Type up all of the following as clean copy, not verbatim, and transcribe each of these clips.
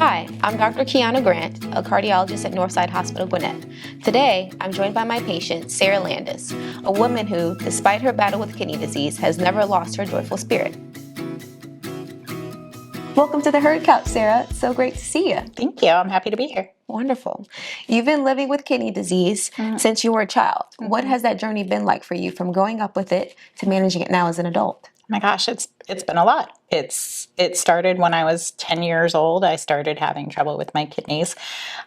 Hi, I'm Dr. Keionna Grant, a cardiologist at Northside Hospital Gwinnett. Today, I'm joined by my patient, Sarah Landis, a woman who, despite her battle with kidney disease, has never lost her joyful spirit. Welcome to the Herd Couch, Sarah. It's so great to see you. Thank you. I'm happy to be here. Wonderful. You've been living with kidney disease since you were a child. What has that journey been like for you from growing up with it to managing it now as an adult? Oh my gosh, it's been a lot. It started when I was 10 years old. I started having trouble with my kidneys.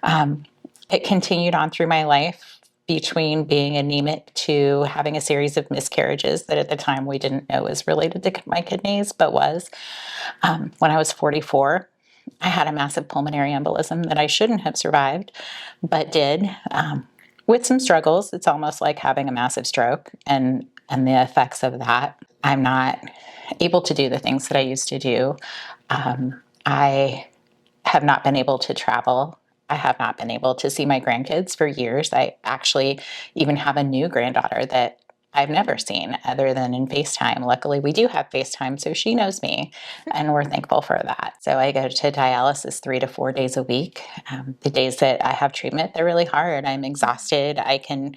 It continued on through my life between being anemic to having a series of miscarriages that at the time we didn't know was related to my kidneys, but was. When I was 44, I had a massive pulmonary embolism that I shouldn't have survived, but did. With some struggles, it's almost like having a massive stroke and the effects of that. I'm not able to do the things that I used to do. I have not been able to travel. I have not been able to see my grandkids for years. I actually even have a new granddaughter that I've never seen other than in FaceTime. Luckily, we do have FaceTime, so she knows me, and we're thankful for that. So I go to dialysis 3 to 4 days a week. The days that I have treatment, they're really hard. I'm exhausted. I can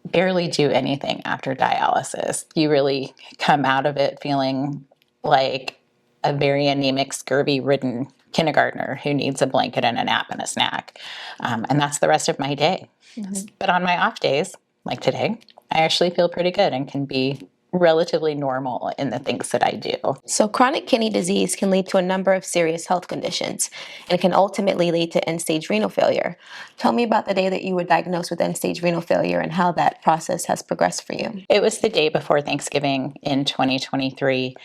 barely do anything after dialysis. You really come out of it feeling like a very anemic, scurvy-ridden kindergartner who needs a blanket and a nap and a snack. And that's the rest of my day. Mm-hmm. But on my off days, like today, I actually feel pretty good and can be relatively normal in the things that I do. So chronic kidney disease can lead to a number of serious health conditions and can ultimately lead to end-stage renal failure. Tell me about the day that you were diagnosed with end-stage renal failure and how that process has progressed for you. It was the day before Thanksgiving in 2023.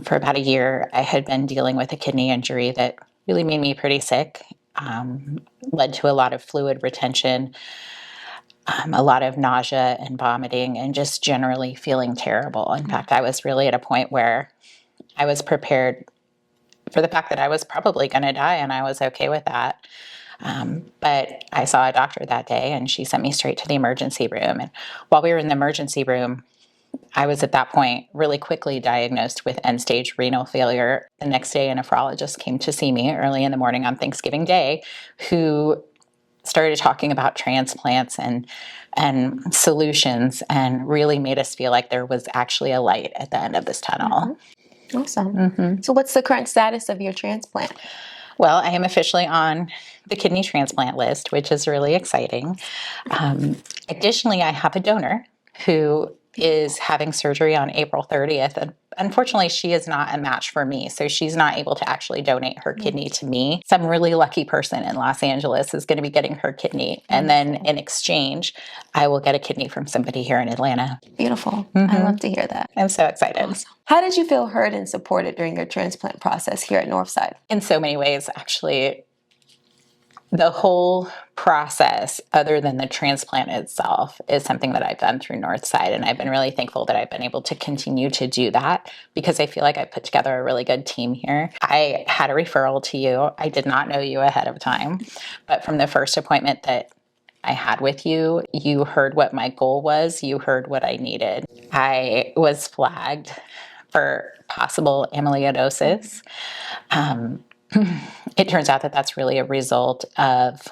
For about a year, I had been dealing with a kidney injury that really made me pretty sick, led to a lot of fluid retention, a lot of nausea and vomiting, and just generally feeling terrible. In fact, I was really at a point where I was prepared for the fact that I was probably going to die, and I was okay with that. But I saw a doctor that day, and she sent me straight to the emergency room. And while we were in the emergency room, I was at that point really quickly diagnosed with end-stage renal failure. The next day, a nephrologist came to see me early in the morning on Thanksgiving Day, who started talking about transplants and solutions, and really made us feel like there was actually a light at the end of this tunnel. Mm-hmm. Awesome. Mm-hmm. So what's the current status of your transplant? Well, I am officially on the kidney transplant list, which is really exciting. Additionally, I have a donor who is having surgery on April 30th. And unfortunately, she is not a match for me. So she's not able to actually donate her kidney to me. Some really lucky person in Los Angeles is going to be getting her kidney. And then in exchange, I will get a kidney from somebody here in Atlanta. Beautiful. Mm-hmm. I love to hear that. I'm so excited. Awesome. How did you feel heard and supported during your transplant process here at Northside? In so many ways, actually. The whole process, other than the transplant itself, is something that I've done through Northside, and I've been really thankful that I've been able to continue to do that because I feel like I put together a really good team here. I had a referral to you. I did not know you ahead of time, but from the first appointment that I had with you, you heard what my goal was. You heard what I needed. I was flagged for possible amyloidosis. It turns out that that's really a result of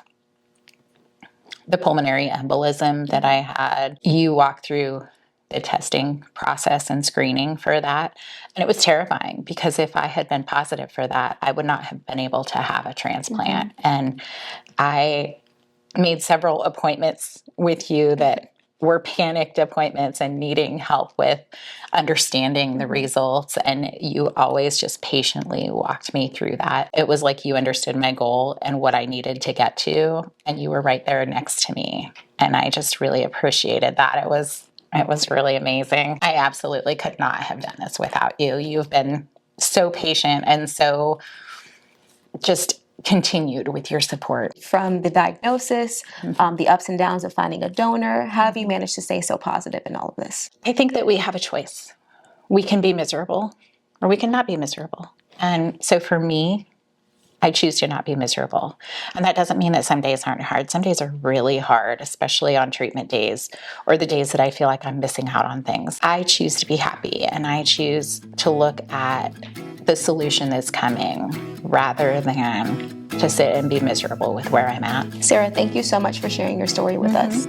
the pulmonary embolism that I had. You walked through the testing process and screening for that, and it was terrifying because if I had been positive for that, I would not have been able to have a transplant. Mm-hmm. And I made several appointments with you that were panicked appointments and needing help with understanding the results. And you always just patiently walked me through that. It was like you understood my goal and what I needed to get to. And you were right there next to me. And I just really appreciated that. It was really amazing. I absolutely could not have done this without you. You've been so patient and so just continued with your support. From the diagnosis, the ups and downs of finding a donor, how have you managed to stay so positive in all of this? I think that we have a choice. We can be miserable or we can not be miserable. And so for me, I choose to not be miserable. And that doesn't mean that some days aren't hard. Some days are really hard, especially on treatment days or the days that I feel like I'm missing out on things. I choose to be happy, and I choose to look at the solution that's coming rather than to sit and be miserable with where I'm at. Sarah, thank you so much for sharing your story with us.